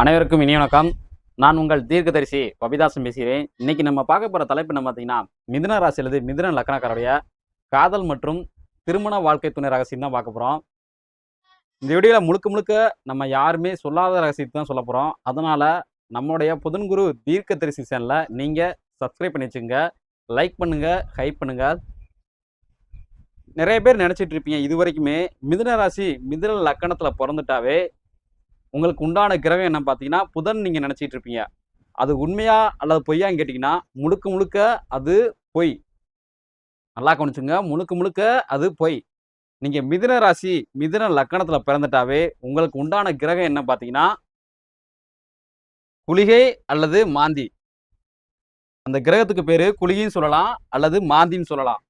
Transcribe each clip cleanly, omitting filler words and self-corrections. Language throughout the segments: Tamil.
அனைவருக்கும் இனிய வணக்கம். நான் உங்கள் தீர்க்கதரிசி பபிதாசன் பேசுகிறேன். இன்னைக்கு நம்ம பார்க்க போகிற தலைப்பு என்ன பார்த்தீங்கன்னா, மிதுன ராசி அல்லது மிதுன லக்னக்காரருடைய காதல் மற்றும் திருமண வாழ்க்கை துணை ரகசியம் தான் பார்க்க போகிறோம். இந்த வீடியோவில் முழுக்க முழுக்க நம்ம யாருமே சொல்லாத ரகசியத்தை தான் சொல்ல போகிறோம். அதனால நம்மளுடைய புதன்குரு தீர்க்கதரிசி சேனலை நீங்கள் சப்ஸ்கிரைப் பண்ணி வச்சுங்க, லைக் பண்ணுங்க, ஹைப் பண்ணுங்க. நிறைய பேர் நினச்சிட்டு இருப்பீங்க இது வரைக்குமே மிதுன ராசி மிதுன லக்கணத்தில் பிறந்துட்டாவே உங்களுக்கு உண்டான கிரகம் என்ன பார்த்தீங்கன்னா புதன் நீங்கள் நினச்சிட்டு இருப்பீங்க. அது உண்மையா அல்லது பொய்யான்னு கேட்டிங்கன்னா முழுக்க முழுக்க அது பொய். நல்லா கவனிச்சுங்க, முழுக்க முழுக்க அது பொய். நீங்கள் மிதுன ராசி மிதுன லக்கணத்தில் பிறந்துட்டாவே உங்களுக்கு உண்டான கிரகம் என்ன பார்த்தீங்கன்னா குளிகை அல்லது மாந்தி. அந்த கிரகத்துக்கு பேர் குளிகைன்னு சொல்லலாம் அல்லது மாந்தின்னு சொல்லலாம்.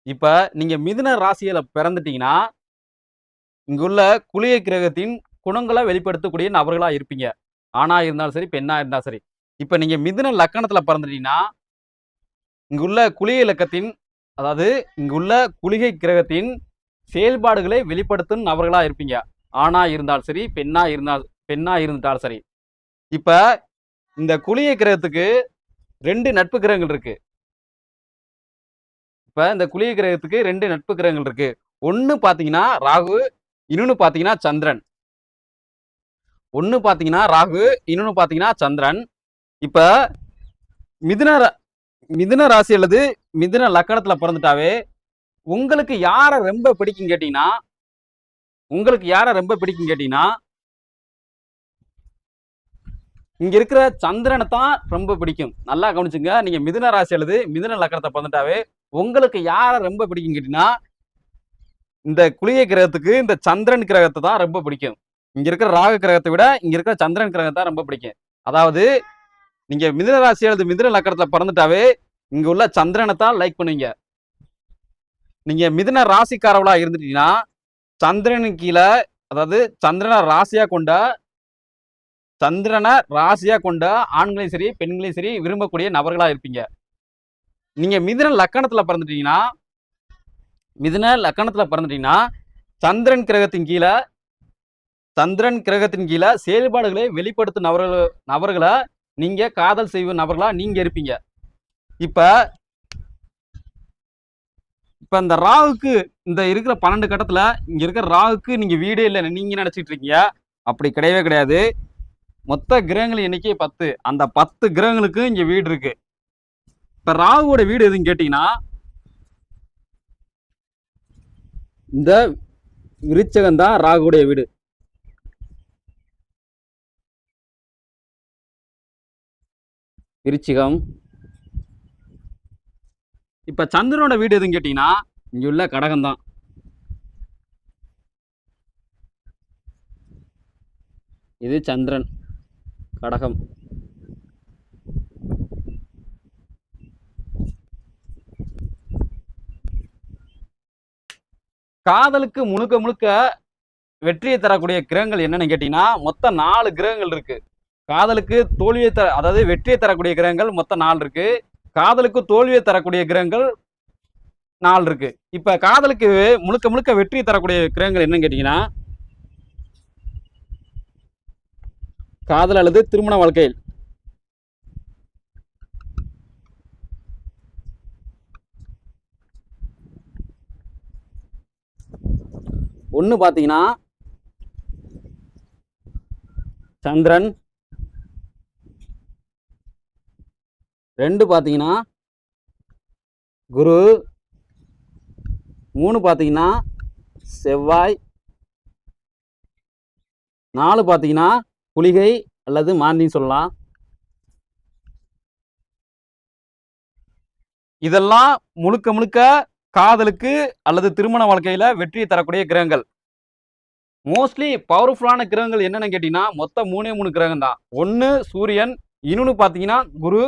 இப்போ நீங்கள் மிதுன ராசியில் பிறந்துட்டீங்கன்னா இங்குள்ள குளிகை கிரகத்தின் குணங்களை வெளிப்படுத்தக்கூடிய நபர்களாக இருப்பீங்க. ஆணா இருந்தாலும் சரி, பெண்ணா இருந்தாலும் சரி. இப்போ நீங்க மிதுன லக்கணத்தில் பிறந்துட்டீங்கன்னா இங்குள்ள குளிகை இலக்கத்தின் அதாவது இங்குள்ள குளிகை கிரகத்தின் செயல்பாடுகளை வெளிப்படுத்தும் நபர்களாக இருப்பீங்க. ஆணா இருந்தாலும் சரி, பெண்ணா இருந்துட்டாலும் சரி. இப்ப இந்த குளிகை கிரகத்துக்கு 2 நட்பு கிரகங்கள் இருக்கு. இப்ப இந்த குளிகை கிரகத்துக்கு 2 நட்பு கிரகங்கள் இருக்கு. ஒன்னு பாத்தீங்கன்னா ராகு, இன்னொன்னு பாத்தீங்கன்னா சந்திரன். ஒன்னு பாத்தீங்கன்னா ராகு, இன்னொன்னு பாத்தீங்கன்னா சந்திரன். இப்ப மிதுன ராசி அல்லது மிதுன லக்கணத்துல பிறந்துட்டாவே உங்களுக்கு யாரை ரொம்ப பிடிக்கும் கேட்டீங்கன்னா இங்க இருக்கிற சந்திரனை தான் ரொம்ப பிடிக்கும். நல்லா கவனிச்சுங்க, நீங்க மிதுன ராசி அல்லது மிதுன லக்கணத்தை பிறந்துட்டாவே உங்களுக்கு யாரை ரொம்ப பிடிக்கும் கேட்டீங்கன்னா இந்த குளிகை கிரகத்துக்கு இந்த சந்திரன் கிரகத்தை தான் ரொம்ப பிடிக்கும். இங்க இருக்கிற ராகு கிரகத்தை விட இங்க இருக்கிற சந்திரன் கிரகத்தை தான் ரொம்ப பிடிக்கும். அதாவது நீங்க மிதுன ராசி அல்லது மிதுன லக்கணத்துல பிறந்துட்டாவே இங்க உள்ள சந்திரனை தான் லைக் பண்ணுவீங்க. நீங்க மிதுன ராசிக்காரவளா இருந்துட்டீங்கன்னா சந்திரனுக்கு கீழே, அதாவது சந்திரனை ராசியா கொண்ட ஆண்களையும் சரி பெண்களையும் சரி விரும்பக்கூடிய நபர்களா இருப்பீங்க. நீங்க மிதுன லக்கணத்துல பிறந்துட்டீங்கன்னா சந்திரன் கிரகத்தின் கீழே செயல்பாடுகளை வெளிப்படுத்தும் நபர்களை நீங்க காதல் செய்யும் நபர்களா நீங்க இருப்பீங்க. இப்ப இந்த ராகுக்கு இந்த இருக்கிற 12 கட்டத்துல இங்க இருக்கிற ராகுக்கு நீங்க வீடே இல்லை நீங்க நினைச்சிட்டு இருக்கீங்க. அப்படி கிடையவே கிடையாது. மொத்த கிரகங்கள் எண்ணிக்கை 10. அந்த 10 கிரகங்களுக்கு இங்க வீடு இருக்கு. இப்ப ராகுவோட வீடு எதுன்னு கேட்டீங்கன்னா இந்த விருச்சகம் தான் ராகுடைய வீடு. விருச்சிகம். இப்ப சந்திரனோட வீடு எதுன்னு கேட்டீங்கன்னா இங்க உள்ள கடகம் தான். இது சந்திரன் கடகம். காதலுக்கு முழுக்க முழுக்க வெற்றியை தரக்கூடிய கிரகங்கள் என்னன்னு கேட்டீங்கன்னா மொத்தம் 4 கிரகங்கள் இருக்கு. காதலுக்கு அதாவது வெற்றியை தரக்கூடிய கிரகங்கள் மொத்தம் 4 இருக்கு. காதலுக்கு தோல்வியை தரக்கூடிய கிரகங்கள் 4 இருக்கு. இப்ப காதலுக்கு முழுக்க முழுக்க வெற்றி தரக்கூடிய கிரகங்கள் என்னன்னு கேட்டீங்கன்னா காதல் அல்லது திருமண வாழ்க்கையில் ஒன்னு பாத்தீங்கன்னா சந்திரன், 2 பாத்தீங்கன்னா குரு, 3 பாத்தீங்கன்னா செவ்வாய், 4 பாத்தீங்கன்னா குளிகை அல்லது மாந்தின்னு சொல்லலாம். இதெல்லாம் முழுக்க முழுக்க காதலுக்கு அல்லது திருமண வாழ்க்கையில வெற்றியை தரக்கூடிய கிரகங்கள். மோஸ்ட்லி பவர்ஃபுல்லான கிரகங்கள் என்னன்னு கேட்டீங்கன்னா மொத்தம் 3 கிரகம் தான். ஒன்னு சூரியன், இன்னொன்னு பாத்தீங்கன்னா குரு,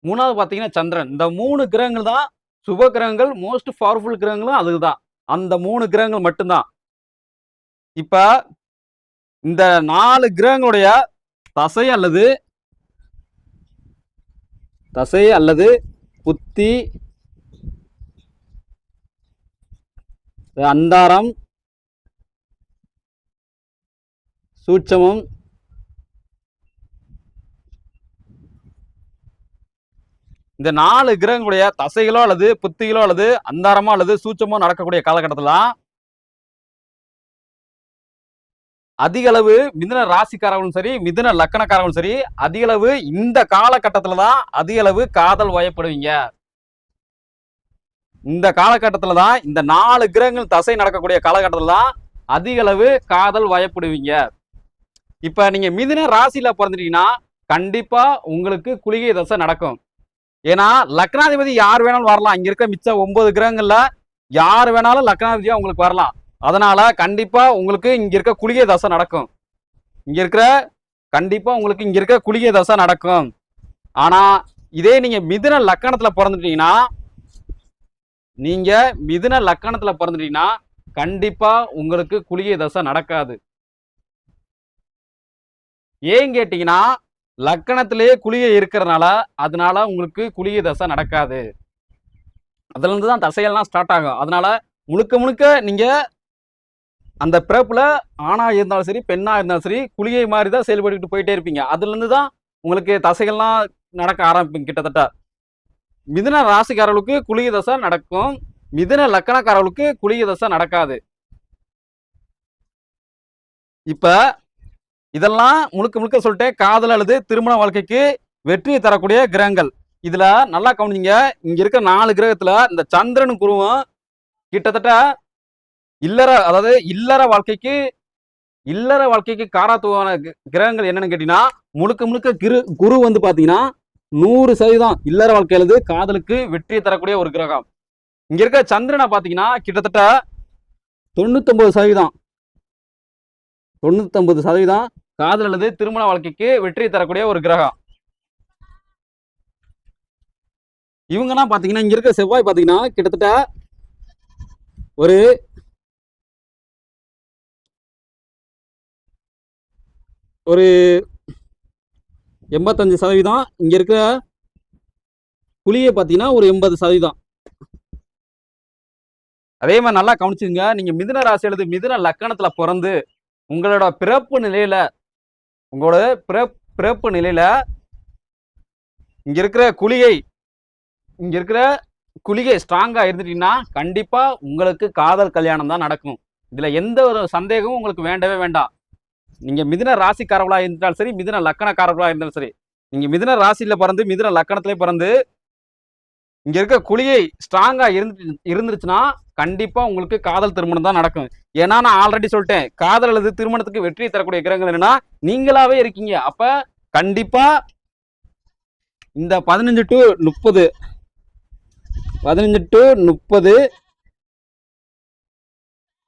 3வது பாத்தீங்கன்னா சந்திரன். இந்த 3 கிரகங்கள் தான் சுப கிரகங்கள். மோஸ்ட் பவர்ஃபுல் கிரகங்களும் அதுதான். அந்த 3 கிரகங்கள் மட்டும்தான். இப்ப இந்த 4 கிரகங்களுடைய தசை அல்லது புத்தி, அந்தாரம், சூட்சமம், இந்த 4 கிரகங்களுடைய தசைகளோ அல்லது புத்திகளோ அல்லது அந்தாரமோ அல்லது சூட்சமோ நடக்கக்கூடிய காலகட்டத்துல அதிக அளவு மிதுன ராசிக்காரர்களும் சரி, மிதுன லக்கணக்காரர்களும் சரி, அதிக அளவு இந்த காலகட்டத்துல தான் அதிக அளவு காதல் வயப்படுவீங்க. இந்த காலகட்டத்துல தான் இந்த 4 கிரகங்கள் தசை நடக்கக்கூடிய காலகட்டத்துல தான் அதிக அளவு காதல் வயப்படுவீங்க. இப்ப நீங்க மிதுன ராசியில பிறந்துட்டீங்கன்னா கண்டிப்பா உங்களுக்கு குளிகை தசை நடக்கும். ஏன்னா லக்னாதிபதி யார் வேணாலும் வரலாம். இங்க இருக்க மிச்ச 9 கிரகங்கள்ல யார் வேணாலும் லக்னாதிபதியா உங்களுக்கு வரலாம். அதனால கண்டிப்பா உங்களுக்கு இங்க இருக்க குளிகை தசை நடக்கும். கண்டிப்பா உங்களுக்கு இங்க இருக்க குளிகை தசை நடக்கும். ஆனா இதே நீங்க மிதுன லக்கணத்துல பிறந்துட்டீங்கன்னா கண்டிப்பா உங்களுக்கு குளிகை தசை நடக்காது. ஏன் கேட்டீங்கன்னா லக்கணத்திலேயே குளிகை இருக்கிறதுனால அதனால உங்களுக்கு குளிகை தசை நடக்காது. அதுல இருந்து தான் தசையெல்லாம் ஸ்டார்ட் ஆகும். அதனால முழுக்க நீங்க அந்த பிறப்புல ஆணா இருந்தாலும் சரி பெண்ணா இருந்தாலும் சரி குளிகை மாதிரி தான் செயல்பட்டு போயிட்டே இருப்பீங்க. அதுல இருந்து தான் உங்களுக்கு தசைகள்லாம் நடக்க ஆரம்பிப்பீங்க. கிட்டத்தட்ட மிதுன ராசிக்காரர்களுக்கு குளிகை தசை நடக்கும், மிதுன லக்கணக்காரர்களுக்கு குளிகை தசை நடக்காது. இப்ப இதெல்லாம் முழுக்க சொல்லிட்டேன். காதல் அல்லது திருமண வாழ்க்கைக்கு வெற்றியை தரக்கூடிய கிரகங்கள். இதுல நல்லா கவனிங்க. இங்க இருக்க 4 கிரகத்துல இந்த சந்திரன் குருவும் கிட்டத்தட்ட இல்லற வாழ்க்கைக்கு காராத்துவான கிரகங்கள் என்னன்னு கேட்டீங்கன்னா முழுக்க குரு வந்து பாத்தீங்கன்னா 100% இல்லற வாழ்க்கையில காதலுக்கு வெற்றியை தரக்கூடிய ஒரு கிரகம். இங்க இருக்க சந்திரனை பாத்தீங்கன்னா கிட்டத்தட்ட 99% காதல் அல்லது திருமண வாழ்க்கைக்கு வெற்றியை தரக்கூடிய ஒரு கிரகம். இவங்கன்னா பாத்தீங்கன்னா இங்க இருக்க செவ்வாய் பாத்தீங்கன்னா கிட்டத்தட்ட ஒரு 85%. இங்க இருக்க புலியை பாத்தீங்கன்னா ஒரு 80%. அதே மாதிரி நல்லா கவனிச்சுங்க. நீங்க மிதுன ராசி அல்லது மிதுன லக்கணத்துல பிறந்து உங்களோட பிறப்பு நிலையில இங்க இருக்கிற குளிகை ஸ்ட்ராங்கா இருந்துட்டீங்கன்னா கண்டிப்பா உங்களுக்கு காதல் கல்யாணம் தான் நடக்கும். இதுல எந்த ஒரு சந்தேகமும் உங்களுக்கு வேண்டவே வேண்டாம். நீங்க மிதுன ராசிக்காரர்களா இருந்தாலும் சரி, மிதுன லக்கணக்காரர்களா இருந்தாலும் சரி, நீங்க மிதுன ராசியில பிறந்து மிதுன லக்கணத்திலே பிறந்து இங்க இருக்க குளிகை ஸ்ட்ராங்கா இருந்துருச்சுன்னா கண்டிப்பா உங்களுக்கு காதல் திருமணம் தான் நடக்கும். ஏன்னா நான் ஆல்ரெடி சொல்லிட்டேன், காதல் அல்லது திருமணத்துக்கு வெற்றியை தரக்கூடிய கிரகங்கள் என்னன்னா நீங்களாவே இருக்கீங்க. அப்ப கண்டிப்பா இந்த 15 to 30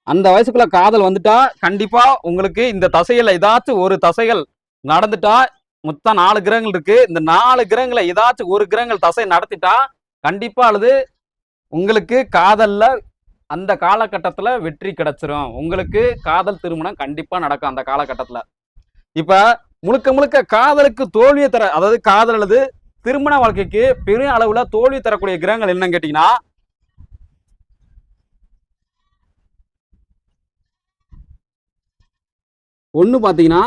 அந்த வயசுக்குள்ள காதல் வந்துட்டா கண்டிப்பா உங்களுக்கு இந்த தசையில ஏதாச்சும் ஒரு தசைகள் நடந்துட்டா, மொத்தம் 4 கிரகங்கள் இருக்கு. இந்த 4 கிரகங்களை ஏதாச்சும் ஒரு கிரகங்கள் தசை நடத்திட்டா கண்டிப்பா அல்லது உங்களுக்கு காதல்ல அந்த காலகட்டத்துல வெற்றி கிடைச்சிரும். உங்களுக்கு காதல் திருமணம் கண்டிப்பா நடக்கும் அந்த காலகட்டத்துல. இப்ப முழுக்க காதலுக்கு தோல்வியை தர, அதாவது காதல் அல்லது திருமண வாழ்க்கைக்கு பெரிய அளவுல தோல்வி தரக்கூடிய கிரகங்கள் என்னன்னு கேட்டீங்கன்னா ஒண்ணு பாத்தீங்கன்னா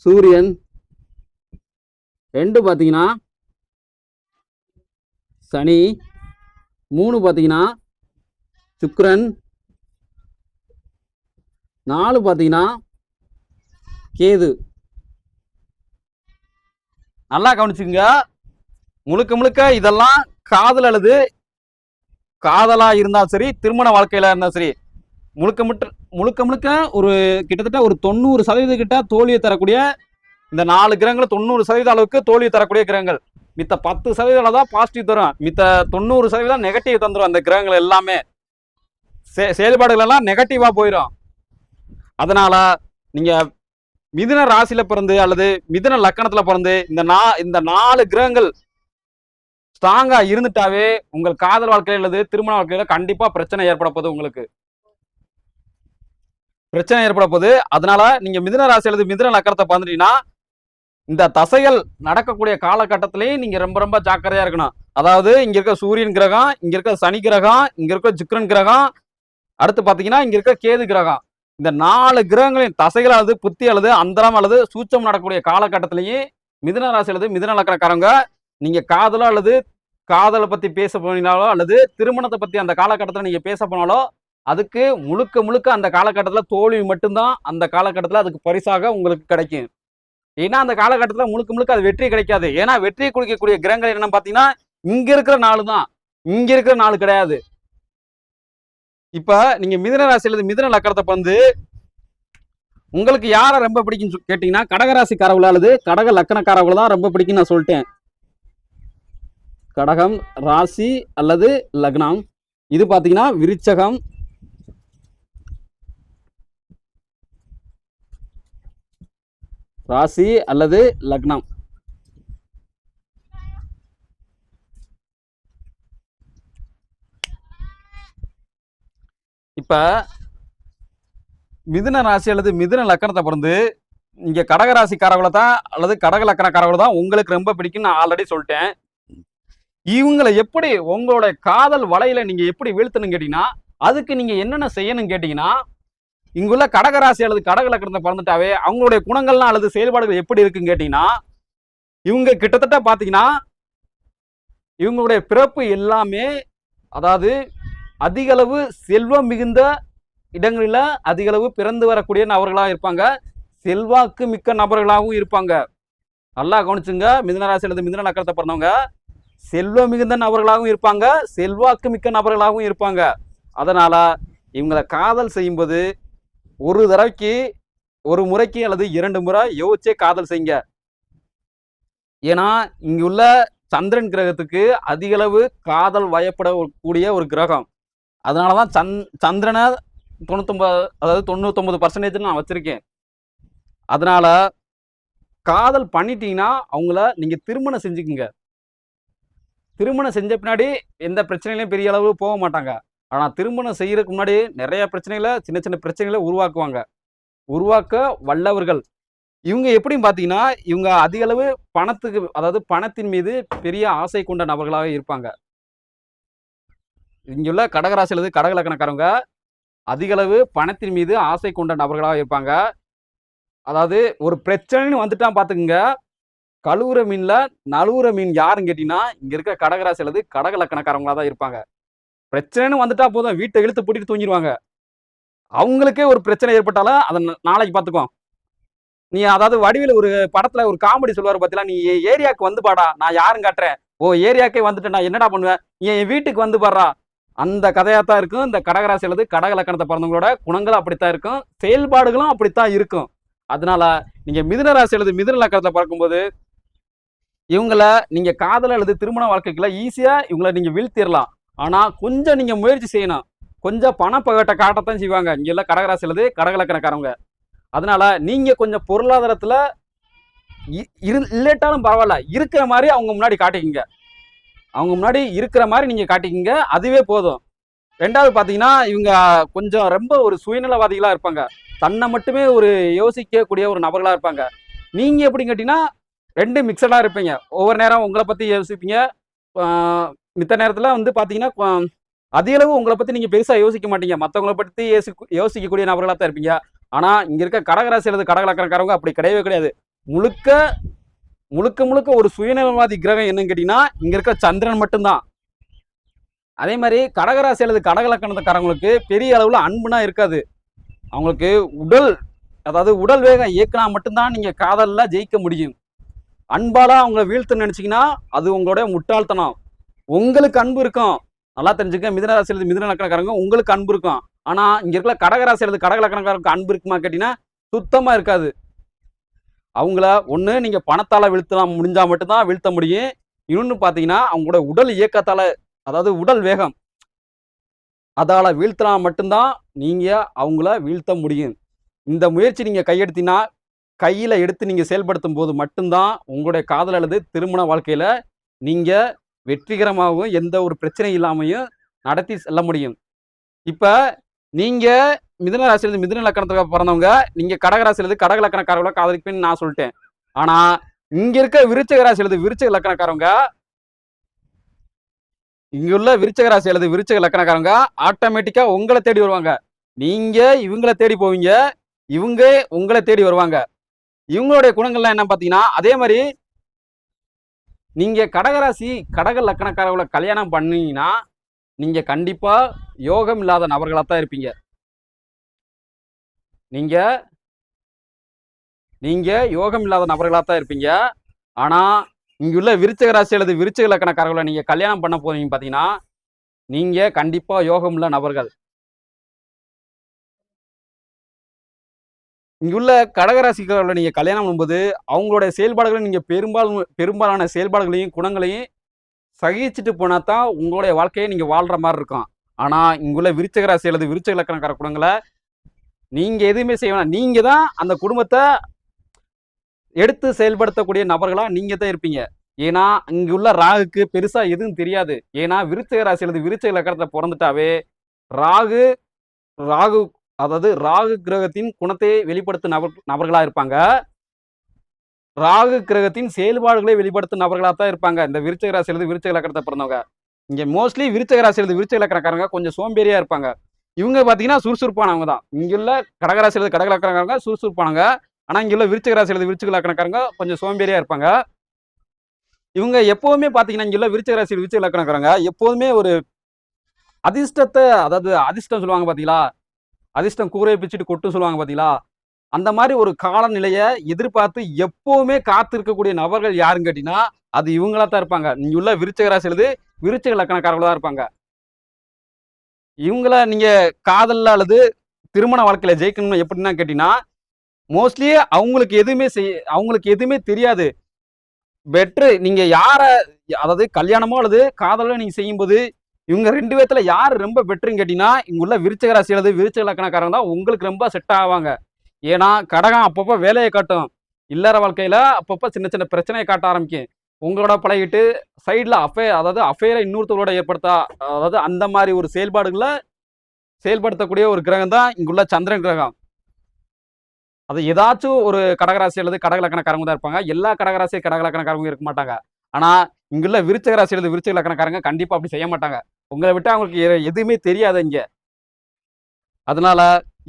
சூரியன், 2 பாத்தீங்கன்னா சனி, 3 பாத்தீங்கன்னா சுக்கிரன், 4 பாத்தீங்கன்னா கேது. நல்லா கவனிச்சுங்க. முழுக்க இதெல்லாம் காதல் அல்லது காதலா இருந்தாலும் சரி, திருமண வாழ்க்கையில இருந்தாலும் சரி, முழுக்க ஒரு கிட்டத்தட்ட ஒரு 90% கிட்ட தோல்வியை தரக்கூடிய இந்த 4 கிரகங்கள் 90% அளவுக்கு தோல்வி தரக்கூடிய கிரகங்கள். மித்த 10% தான் பாசிட்டிவ் தரும், மித்த 90% நெகட்டிவ் தந்துடும். அந்த கிரகங்கள் எல்லாமே செயல்பாடுகள் எல்லாம் நெகட்டிவா போயிடும். அதனால நீங்க மிதுன ராசியில பிறந்து அல்லது மிதுன லக்கணத்துல பிறந்து இந்த 4 கிரகங்கள் ஸ்ட்ராங்கா இருந்துட்டாவே உங்கள் காதல் வாழ்க்கையில அல்லது திருமண வாழ்க்கையில கண்டிப்பா பிரச்சனை ஏற்பட போகுது. உங்களுக்கு பிரச்சனை ஏற்பட போகுது. அதனால நீங்க மிதுன ராசி அல்லது மிதுன லக்கணத்தை பிறந்துட்டீங்கன்னா இந்த தசைகள் நடக்கக்கூடிய காலகட்டத்திலேயே நீங்க ரொம்ப ஜாக்கிரதையா இருக்கணும். அதாவது இங்க இருக்க சூரியன் கிரகம், இங்க இருக்க சனி கிரகம், இங்க இருக்க சுக்கிரன் கிரகம், அடுத்து பாத்தீங்கன்னா இங்க இருக்க கேது கிரகம், இந்த 4 கிரகங்களின் தசைகள் அல்லது புத்தி அல்லது அந்தரம் அல்லது சூட்சம் நடக்கக்கூடிய காலகட்டத்திலேயே மிதுன ராசி அல்லது மிதுன லக்கணக்காரங்க நீங்க காதலோ அல்லது காதலை பத்தி பேச போனாலோ அல்லது திருமணத்தை பத்தி அந்த காலகட்டத்தில் நீங்க பேச போனாலோ அதுக்கு முழுக்க முழுக்க அந்த காலகட்டத்தில் தோல்வி மட்டும்தான் அந்த காலகட்டத்தில் அதுக்கு பரிசாக உங்களுக்கு கிடைக்கும். ஏன்னா அந்த காலகட்டத்தில் முழுக்க முழுக்க அது வெற்றி கிடைக்காது. ஏன்னா வெற்றியை குடிக்கக்கூடிய கிரகங்கள் என்னன்னு பாத்தீங்கன்னா இங்க இருக்கிற நாள் தான், இங்க இருக்கிற நாள் கிடையாது. இப்ப நீங்க மிதுன ராசியில மிதுன லக்கணத்தை வந்து உங்களுக்கு யாரை ரொம்ப பிடிக்கும் கேட்டீங்கன்னா கடகராசிக்காரவங்கள அல்லது கடக லக்கணக்காரவங்கள தான் ரொம்ப பிடிக்கும் நான் சொல்லிட்டேன். கடகம் ராசி அல்லது லக்னம், இது பாத்தீங்கன்னா விருச்சகம், ராசி அல்லது லக்னம். இப்ப மிதுன ராசி அல்லது மிதுன லக்கணத்தை பிறந்து இங்க கடகராசிக்காரவளை தான் அல்லது கடக லக்கணக்காரவளை தான் உங்களுக்கு ரொம்ப பிடிக்கும் நான் ஆல்ரெடி சொல்லிட்டேன். இவங்களை எப்படி உங்களோட காதல் வலையில நீங்க எப்படி வீழ்த்தணும் கேட்டீங்கன்னா அதுக்கு நீங்க என்னென்ன செய்யணும் கேட்டீங்கன்னா இங்குள்ள கடகராசி அல்லது கடக லக்கணத்தை பிறந்துட்டாவே அவங்களுடைய குணங்கள்லாம் அல்லது செயல்பாடுகள் எப்படி இருக்குன்னு கேட்டீங்கன்னா இவங்க கிட்டத்தட்ட பாத்தீங்கன்னா இவங்களுடைய பிறப்பு எல்லாமே அதாவது அதிக அளவு செல்வம் மிகுந்த இடங்களில அதிக அளவு பிறந்து வரக்கூடிய நபர்களாக இருப்பாங்க, செல்வாக்கு மிக்க நபர்களாகவும் இருப்பாங்க. நல்லா கவனிச்சுங்க, மிதுன ராசி அல்லது மிதுன லக்கணத்தை பிறந்தவங்க செல்வம் மிகுந்த நபர்களாகவும் இருப்பாங்க, செல்வாக்கு மிக்க நபர்களாகவும் இருப்பாங்க. அதனால இவங்களை காதல் செய்யும்போது ஒரு தடவைக்கு ஒரு முறைக்கு அல்லது 2 முறை யோசிச்சே காதல் செய்யுங்க. ஏன்னா இங்க உள்ள சந்திரன் கிரகத்துக்கு அதிக அளவு காதல் வயப்படக்கூடிய ஒரு கிரகம். அதனாலதான் சந்திரனை 99% நான் வச்சிருக்கேன். அதனால காதல் பண்ணிட்டீங்கன்னா அவங்கள நீங்க திருமணம் செஞ்சுக்குங்க. திருமணம் செஞ்ச பின்னாடி எந்த பிரச்சனையிலையும் பெரிய அளவு போக மாட்டாங்க. ஆனா திருமணம் செய்யறதுக்கு முன்னாடி நிறைய பிரச்சனைகளை சின்ன சின்ன பிரச்சனைகளை உருவாக்குவாங்க, உருவாக்க வல்லவர்கள் இவங்க. எப்படின்னு பாத்தீங்கன்னா இவங்க அதிக அளவு பணத்துக்கு அதாவது பணத்தின் மீது பெரிய ஆசை கொண்ட நபர்களாக இருப்பாங்க. இங்குள்ள கடகராசி அல்லது கடக லக்கணக்காரங்க அதிக அளவு பணத்தின் மீது ஆசை கொண்ட நபர்களாக இருப்பாங்க. அதாவது ஒரு பிரச்சனைன்னு வந்துட்டா பாத்துக்குங்க, கழுவுற மீன்ல நழுவுற மீன் யாருன்னு கேட்டீங்கன்னா இங்க இருக்கிற கடகராசி அல்லது கடக லக்கணக்காரங்களா தான் இருப்பாங்க. பிரச்சனைன்னு வந்துட்டா போதும் வீட்டை இழுத்து பூட்டிட்டு தூங்கிடுவாங்க. அவங்களுக்கே ஒரு பிரச்சனை ஏற்பட்டாலும் அதை நாளைக்கு பாத்துக்கோ. நீ அதாவது வடிவில் ஒரு படத்துல ஒரு காமெடி சொல்லுவாரு பாத்தீங்களா, நீ ஏரியாவுக்கு வந்து பாடா நான் யாரும் காட்டுறேன், ஓ ஏரியாக்கே வந்துட்டு நான் என்னடா பண்ணுவேன், என் வீட்டுக்கு வந்து பாடுறா. அந்த கதையாத்தான் இருக்கும் இந்த கடகராசி அல்லது கடக லக்கணத்தை பிறந்தவங்களோட குணங்கள் அப்படித்தான் இருக்கும், செயல்பாடுகளும் அப்படித்தான் இருக்கும். அதனால நீங்க மிதுன ராசி அல்லது மிதுன லக்கணத்தை பார்க்கும்போது இவங்களை நீங்க காதல் அல்லது திருமண வாழ்க்கைக்குள்ள ஈஸியா இவங்களை நீங்க வீழ்த்திடலாம். ஆனா கொஞ்சம் நீங்க முயற்சி செய்யணும், கொஞ்சம் பணப்பகட்டை காட்டத்தான் செய்வாங்க இங்க எல்லாம் கடகராசி அல்லது கடக லக்கணக்காரங்க. அதனால நீங்க கொஞ்சம் பொருளாதாரத்துல இல்லட்டாலும் பரவாயில்ல இருக்கிற மாதிரி அவங்க முன்னாடி காட்டிக்கிங்க, அவங்க முன்னாடி இருக்கிற மாதிரி நீங்க காட்டிக்கிங்க, அதுவே போதும். ரெண்டாவது பாத்தீங்கன்னா இவங்க கொஞ்சம் ரொம்ப ஒரு சுயநலவாதிகளா இருப்பாங்க, தன்னை மட்டுமே ஒரு யோசிக்கக்கூடிய ஒரு நபர்களா இருப்பாங்க. நீங்க எப்படின்னு கேட்டீங்கன்னா 2 மிக்சடா இருப்பீங்க. ஒவ்வொரு நேரம் உங்களை பத்தி யோசிப்பீங்க, மித்த நேரத்துல வந்து பாத்தீங்கன்னா அதிக அளவு உங்களை பத்தி நீங்க பெருசா யோசிக்க மாட்டீங்க, மற்றவங்களை பத்தி யோசிக்கக்கூடிய நபர்களா தான் இருப்பீங்க. ஆனா இங்க இருக்க கடகராசி அல்லது கடக லக்கணக்காரங்க அப்படி கிடையவே கிடையாது. முழுக்க முழுக்க முழுக்க ஒரு சுயநலவாதி கிரகம் என்னன்னு கேட்டீங்கன்னா இங்க இருக்க சந்திரன் மட்டும்தான். அதே மாதிரி கடகராசி அல்லது கடக லக்கணக்காரங்களுக்கு பெரிய அளவுல அன்புனா இருக்காது. அவங்களுக்கு அதாவது உடல் வேகம் இயக்கினா மட்டும்தான் நீங்க காதல்ல ஜெயிக்க முடியும். அன்பால அவங்கள வீழ்த்து நினைச்சீங்கன்னா அது உங்களுடைய முட்டாள்தனம். உங்களுக்கு அன்பு இருக்கும், நல்லா தெரிஞ்சுக்க, மிதுன ராசி அல்லது மிதுன லக்கணக்காரங்க உங்களுக்கு அன்பு இருக்கும். ஆனா இங்க இருக்கிற கடகராசி அல்லது கடக லக்கணக்காரருக்கு அன்பு இருக்குமா கேட்டீங்கன்னா சுத்தமா இருக்காது. அவங்கள ஒண்ணு நீங்க பணத்தால வீழ்த்தலாம், முடிஞ்சா மட்டும்தான் வீழ்த்த முடியும். இன்னொன்னு பாத்தீங்கன்னா அவங்களோட உடல் இயக்கத்தால அதாவது உடல் வேகம் அதால வீழ்த்தினா மட்டும்தான் நீங்க அவங்கள வீழ்த்த முடியும். இந்த முயற்சி நீங்க கையெடுத்தீங்கன்னா கையில எடுத்து நீங்க செயல்படுத்தும் போது மட்டும்தான் உங்களுடைய காதல் அல்லது திருமண வாழ்க்கையில நீங்க வெற்றிகரமாகவும் எந்த ஒரு பிரச்சனை இல்லாமையும் நடத்தி செல்ல முடியும். இப்ப நீங்க மிதுன ராசியிலிருந்து மிதுன லக்கணத்துக்கு பிறந்தவங்க நீங்க கடகராசியிலிருந்து கடக லக்கணக்காரங்கள காதலிப்பேன்னு நான் சொல்லிட்டேன். ஆனா இங்க இருக்க விருச்சக ராசியிலிருந்து விருச்சக லக்கணக்காரங்க இங்க உள்ள விருச்சக ராசி அல்லது விருச்சக லக்கணக்காரங்க ஆட்டோமேட்டிக்கா உங்களை தேடி வருவாங்க. நீங்க இவங்கள தேடி போவீங்க, இவங்க உங்கள தேடி வருவாங்க. இவங்களுடைய குணங்கள்லாம் என்ன பார்த்தீங்கன்னா, அதே மாரி நீங்க கடகராசி, கடக லக்கணக்காரங்கள கல்யாணம் பண்ணீங்கன்னா, நீங்க கண்டிப்பா யோகம் இல்லாத நபர்களா தான் இருப்பீங்க. நீங்க நீங்க யோகம் இல்லாத நபர்களா தான் இருப்பீங்க. ஆனா, இங்குள்ள விருச்சிக ராசி அல்லது விருச்சிக லக்கணக்காரர்கள நீங்க கல்யாணம் பண்ண போறீங்க பார்த்தீங்கன்னா, நீங்க கண்டிப்பா யோகம் உள்ள நபர்கள். இங்குள்ள கடகராசிக்காரர்கள நீங்க கல்யாணம் பண்ணும்போது, அவங்களுடைய செயல்பாடுகள நீங்க பெரும்பாலான செயல்பாடுகளையும், குணங்களையும் சகிச்சுட்டு போனா தான் உங்களுடைய வாழ்க்கைய நீங்க வாழ்ற மாரி இருக்கும். ஆனா, இங்குள்ள விருச்சிக ராசி அல்லது விருச்சிக லக்கணக்கார குணங்கள நீங்க எதுவுமே செய்ய வேணாம். நீங்க தான் அந்த குடும்பத்த எடுத்து செயல்படுத்தக்கூடிய நபர்களா நீங்க தான் இருப்பீங்க. ஏன்னா, இங்குள்ள ராகுக்கு பெருசா எதுவும் தெரியாது. ஏன்னா, விருச்சிக ராசி அல்லது விருச்சிக லக்கணத்துல பொறந்துட்டாவே, ராகு ராகு அதாவது ராகு கிரகத்தின் குணத்தை வெளிப்படுத்தும் நபர்களா இருப்பாங்க. ராகு கிரகத்தின் செயல்பாடுகளை வெளிப்படுத்தும் நபர்களா தான் இருப்பாங்க. இந்த விருச்சிக ராசி அல்லது விருச்சிக லக்கணத்த பிறந்தவங்க. இங்க மோஸ்ட்லி விருச்சிக ராசி அல்லது விருச்சிக லக்கணக்காரங்க கொஞ்சம் சோம்பேறியா இருப்பாங்க. இவங்க பார்த்தீங்கன்னா சுறுசுறுப்பானவங்க தான். இங்குள்ள கடகராசி அல்லது கடக லக்கணக்காரங்க சுறுசுறுப்பானவங்க. ஆனா, இங்குள்ள விருச்சிக ராசி அல்லது விருச்சிக லக்கணக்காரங்க கொஞ்சம் சோம்பேறியா இருப்பாங்க. இவங்க எப்பவுமே பார்த்தீங்கன்னா, இங்குள்ள விருச்சிக ராசி, விருச்சிக லக்கணக்காரங்க எப்போதுமே ஒரு அதிர்ஷ்டத்த அதாவது அதிர்ஷ்டம் சொல்லுவாங்க பார்த்தீங்களா? அதிர்ஷ்டம் கூரைய பிச்சுட்டு கொட்டும் சொல்லுவாங்க பார்த்தீங்களா? அந்த மாரி ஒரு காலநிலைய எதிர்பார்த்து எப்பவுமே காத்திருக்கக்கூடிய நபர்கள் யாருன்னு கேட்டீங்கன்னா, அது இவங்களா தான் இருப்பாங்க. இங்குள்ள விருச்சிக ராசி அல்லது விருச்சிக லக்கணக்காரர்களா தான் இருப்பாங்க. இவங்கள நீங்க காதல்ல அல்லது திருமண வாழ்க்கையில ஜெயிக்கணும்னு எப்படின்னா கேட்டீங்கன்னா, மோஸ்ட்லி அவங்களுக்கு எதுவுமே தெரியாது. நீங்க யார அதாவது கல்யாணமோ அல்லது காதலோ நீங்க செய்யும்போது, இவங்க 2 பேத்துல யாரு ரொம்ப பெட்டர்ன்னு கேட்டீங்கன்னா, இங்க உள்ள விருச்சிக ராசி அல்லது விருச்சிக லக்கணக்காரங்க தான் உங்களுக்கு ரொம்ப செட் ஆவாங்க. ஏன்னா, கடகம் அப்பப்ப வேலைய காட்டும். இல்லற வாழ்க்கையில அப்பப்ப சின்ன சின்ன பிரச்சனைய காட்ட ஆரம்பிக்கும். உங்களோட பழகிட்டு சைடுல அதாவது அஃபேர இன்னொருத்தரோட அதாவது அந்த மாரி ஒரு செயல்பாடுகள செயல்படுத்தக்கூடிய ஒரு கிரகம் தான் இங்குள்ள சந்திரன் கிரகம். அது ஏதாச்சும் ஒரு கடகராசி அல்லது கடக லக்கணக்காரங்க தான் இருப்பாங்க. எல்லா கடகராசி, கடக லக்கணக்காரங்க இருக்க மாட்டாங்க. ஆனா, இங்குள்ள விருச்சிக ராசி அல்லது விருச்சிக லக்கணக்காரங்க கண்டிப்பா அப்படி செய்ய மாட்டாங்க. உங்கள விட்டா அவங்களுக்கு எதுவுமே தெரியாது இங்க. அதனால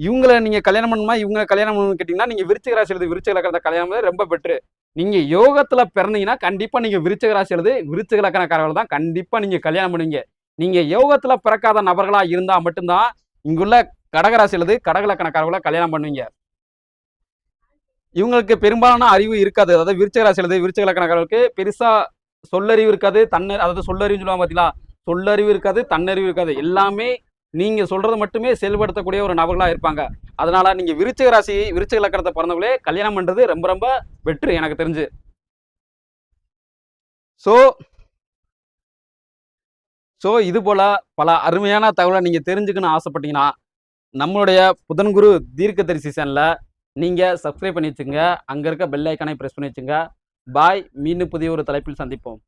இவங்கள நீங்க கல்யாணம் பண்ணணுமா, இவங்கள கல்யாணம் பண்ணணும்னு கேட்டீங்கன்னா, நீங்க விருச்சிக ராசி அல்லது விருச்சிக லக்கணத்த கல்யாணம் பண்ணது ரொம்ப பெட்டரு. நீங்க யோகத்துல பிறந்தீங்கன்னா, கண்டிப்பா நீங்க விருச்சிக ராசி அல்லது விருச்சிக லக்கணக்காரர்கள தான் கண்டிப்பா நீங்க கல்யாணம் பண்ணுவீங்க. நீங்க யோகத்துல பிறக்காத நபர்களா இருந்தா மட்டும் தான், இங்குள்ள கடகராசி அல்லது கடக லக்கணக்காரர்கள கல்யாணம் பண்ணுவீங்க. இவங்களுக்கு பெரும்பாலான அறிவு இருக்காது. அதாவது விருச்சிக ராசி அல்லது விருச்சிக லக்கணக்காரர்களுக்கு பெருசா சொல்லறிவு இருக்காது. அதாவது சொல்லறிவுன்னு சொல்லுவாங்க பார்த்தீங்களா? சொல்லறிவு இருக்காது, தன்னறிவு இருக்காது. எல்லாமே நீங்க சொல்றத மட்டுமே செயல்படுத்தக்கூடிய ஒரு நபர்களா இருப்பாங்க. அதனால நீங்க விருச்சிக ராசி, விருச்சிக லக்கணத்த பிறந்தவங்களே கல்யாணம் பண்றது ரொம்ப ரொம்ப பெட்டர் எனக்கு தெரிஞ்சு. ஸோ ஸோ இது போல பல அருமையான தகவல நீங்க தெரிஞ்சுக்கணும்னு ஆசைப்பட்டீங்கன்னா, நம்மளுடைய புதன் குரு தீர்க்கதரிசி சேனல நீங்க சப்ஸ்கிரைப் பண்ணி வச்சுக்கங்க. அங்க இருக்க பெல் ஐகானை பிரஸ் பண்ணி வச்சுங்க. பாய். மீண்டும் புதிய ஒரு தலைப்பில் சந்திப்போம்.